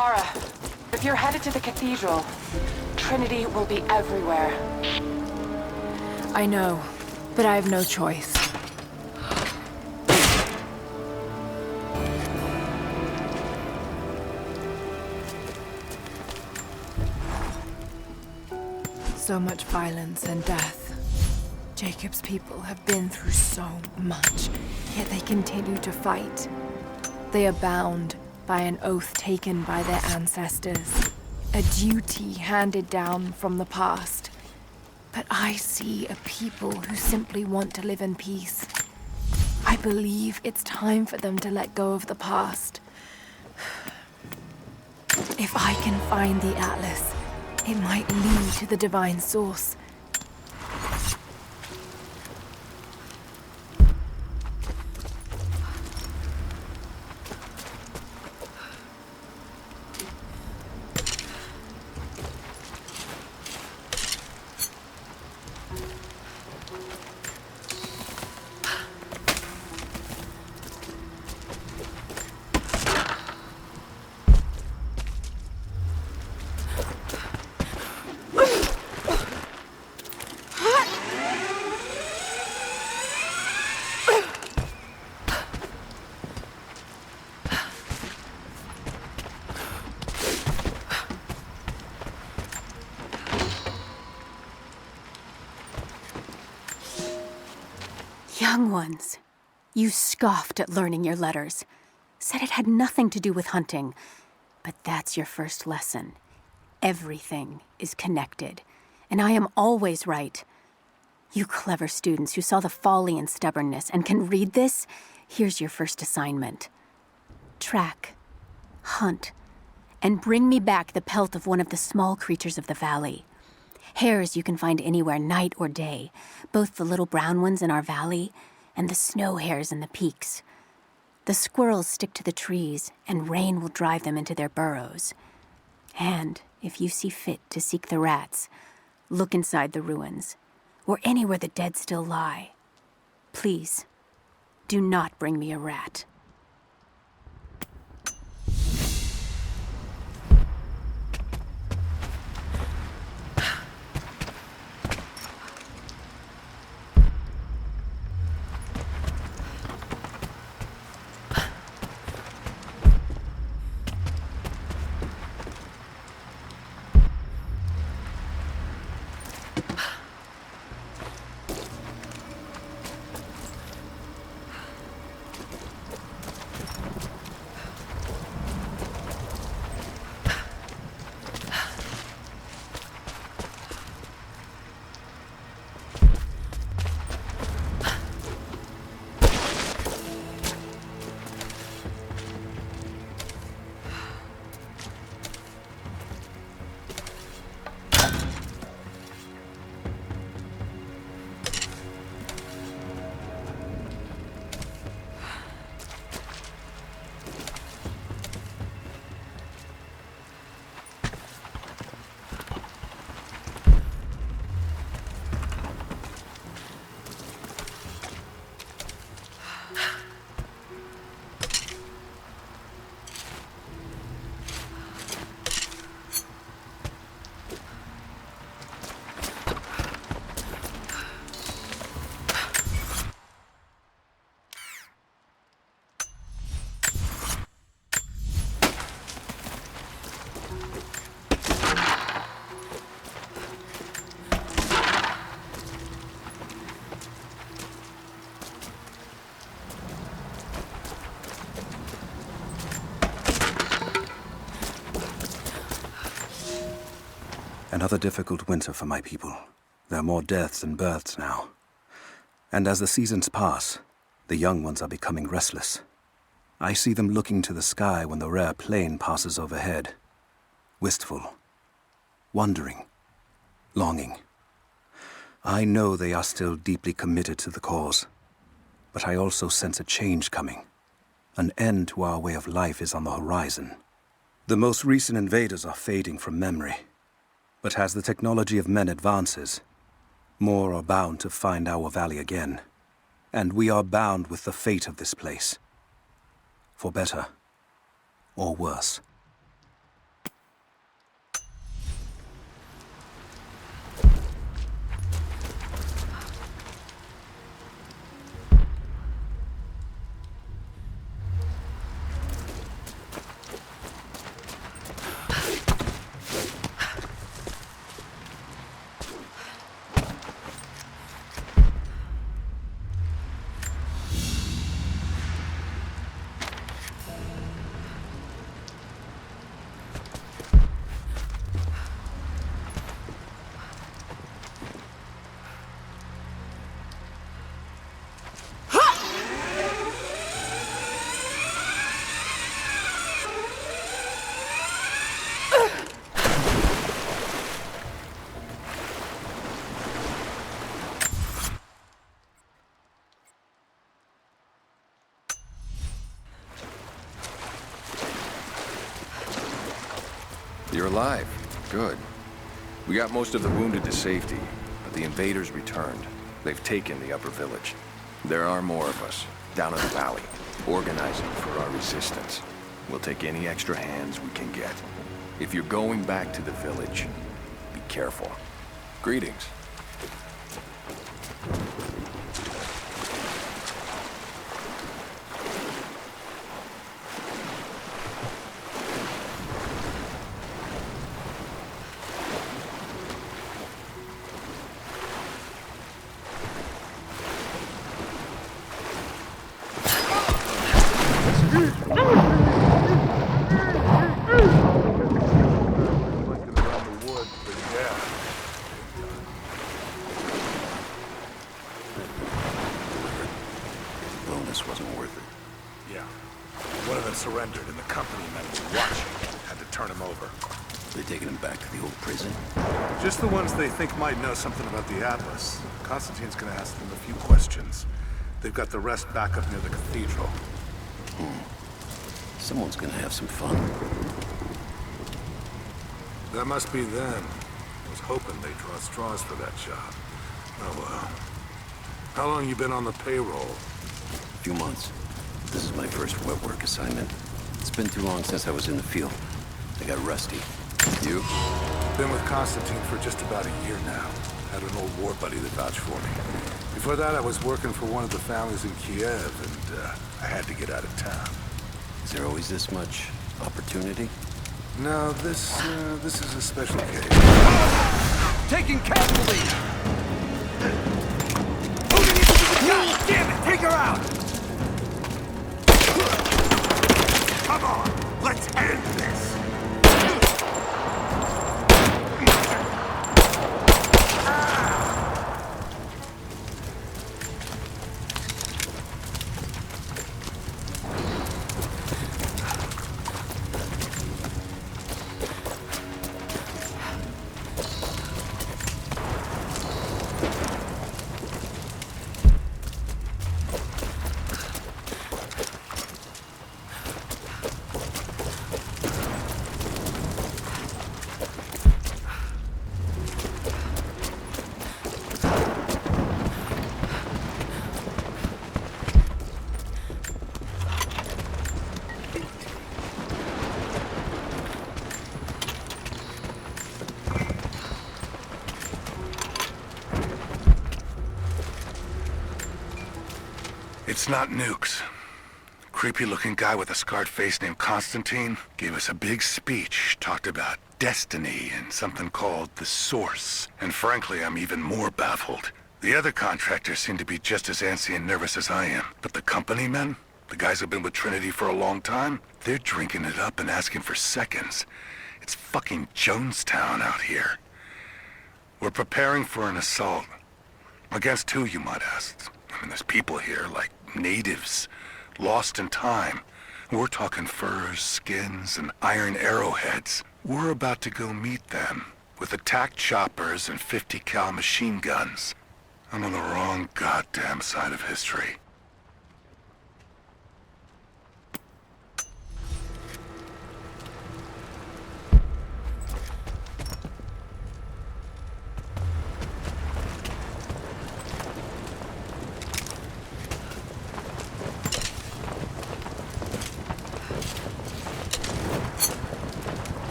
Lara, if you're headed to the cathedral, Trinity will be everywhere. I know, but I have no choice. So much violence and death. Jacob's people have been through so much, yet they continue to fight. They are bound by an oath taken by their ancestors, a duty handed down from the past. But I see a people who simply want to live in peace. I believe it's time for them to let go of the past. If I can find the Atlas, it might lead to the divine source. Young ones, you scoffed at learning your letters, said it had nothing to do with hunting. But that's your first lesson. Everything is connected, and I am always right. You clever students who saw the folly and stubbornness and can read this, here's your first assignment. Track, hunt, and bring me back the pelt of one of the small creatures of the valley. Hares you can find anywhere, night or day, both the little brown ones in our valley and the snow hares in the peaks. The squirrels stick to the trees, and rain will drive them into their burrows. And if you see fit to seek the rats, look inside the ruins, or anywhere the dead still lie. Please, do not bring me a rat. Another difficult winter for my people. There are more deaths than births now. And as the seasons pass, the young ones are becoming restless. I see them looking to the sky when the rare plane passes overhead. Wistful. Wondering. Longing. I know they are still deeply committed to the cause. But I also sense a change coming. An end to our way of life is on the horizon. The most recent invaders are fading from memory. But as the technology of men advances, more are bound to find our valley again. And we are bound with the fate of this place. For better or worse. You're alive. Good. We got most of the wounded to safety, but the invaders returned. They've taken the upper village. There are more of us, down in the valley, organizing for our resistance. We'll take any extra hands we can get. If you're going back to the village, be careful. Greetings. This wasn't worth it. Yeah. One of them surrendered and the company men were watching. Had to turn him over. They taking him back to the old prison? Just the ones they think might know something about the Atlas. Constantine's gonna ask them a few questions. They've got the rest back up near the cathedral. Someone's gonna have some fun. That must be them. I was hoping they'd draw straws for that job. Oh well. How long you been on the payroll? A few months. This is my first wet work assignment. It's been too long since I was in the field. I got rusty. You? Been with Constantine for just about a year now. Had an old war buddy that vouched for me. Before that, I was working for one of the families in Kiev, and I had to get out of town. Is there always this much opportunity? No, this is a special case. Taking casualty! God damn it! Take her out! Come on! Let's end this! It's not nukes. Creepy-looking guy with a scarred face named Constantine gave us a big speech, talked about destiny and something called the Source. And frankly, I'm even more baffled. The other contractors seem to be just as antsy and nervous as I am. But the company men, the guys who've been with Trinity for a long time, they're drinking it up and asking for seconds. It's fucking Jonestown out here. We're preparing for an assault. Against who, you might ask? I mean, there's people here, like natives, lost in time. We're talking furs, skins, and iron arrowheads. We're about to go meet them with attack choppers and 50 cal machine guns. I'm on the wrong goddamn side of history.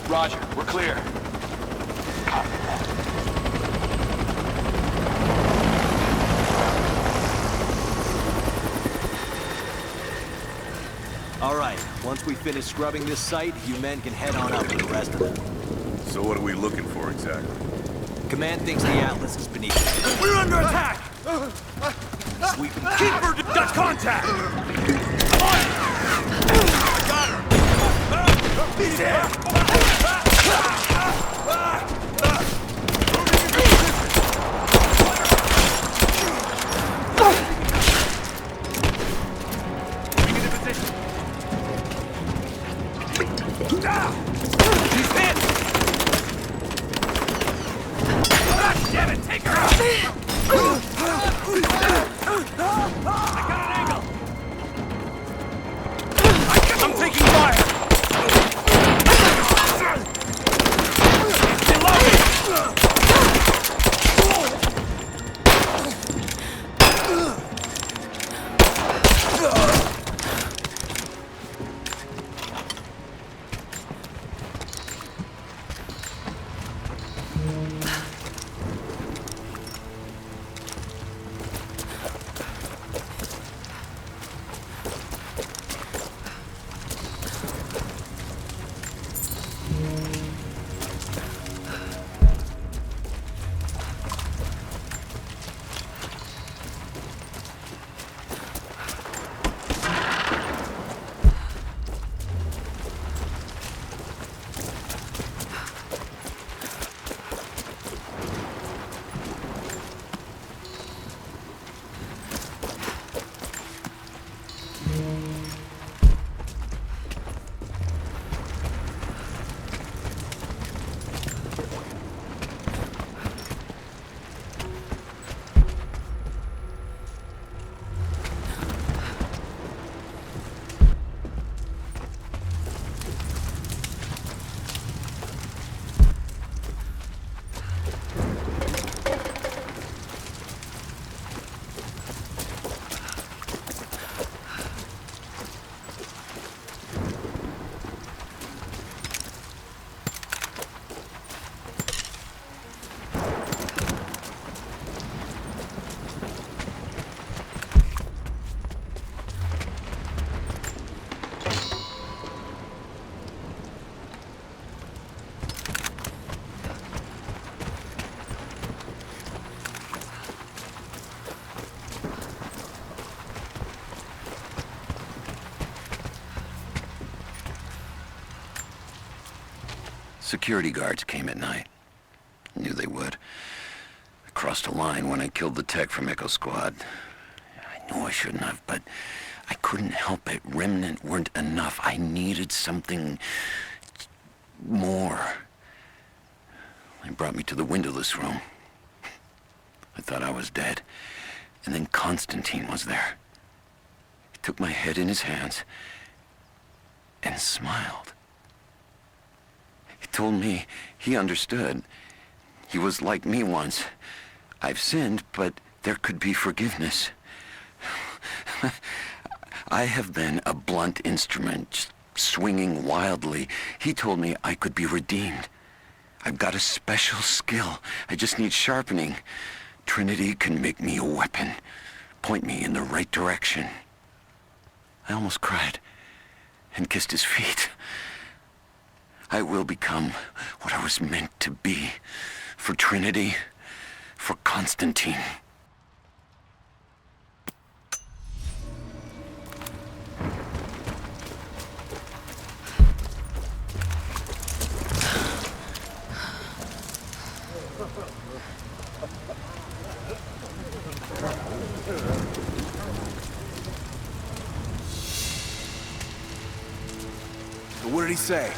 Roger, we're clear. Copy that. All right, once we finish scrubbing this site, you men can head on up with the rest of them. So what are we looking for exactly? Command thinks the Atlas is beneath us. We're under attack! Sweep and Keeper got contact! Got her! He's dead! He's hit! Damn it, take her out! I got an angle! I'm taking fire! Reloading! Security guards came at night. Knew they would. I crossed a line when I killed the tech from Echo Squad. I knew I shouldn't have, but I couldn't help it. Remnant weren't enough. I needed something more. They brought me to the windowless room. I thought I was dead. And then Constantine was there. He took my head in his hands and smiled. He told me he understood. He was like me once. I've sinned, but there could be forgiveness. I have been a blunt instrument, swinging wildly. He told me I could be redeemed. I've got a special skill. I just need sharpening. Trinity can make me a weapon, point me in the right direction. I almost cried and kissed his feet. I will become what I was meant to be. For Trinity, for Constantine. So what did he say?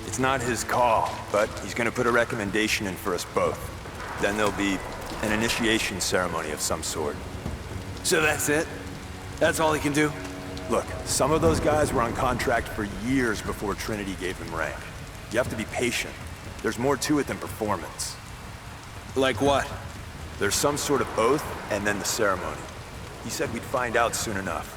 It's not his call, but he's gonna put a recommendation in for us both. Then there'll be an initiation ceremony of some sort. So that's it? That's all he can do? Look, some of those guys were on contract for years before Trinity gave them rank. You have to be patient. There's more to it than performance. Like what? There's some sort of oath, and then the ceremony. He said we'd find out soon enough.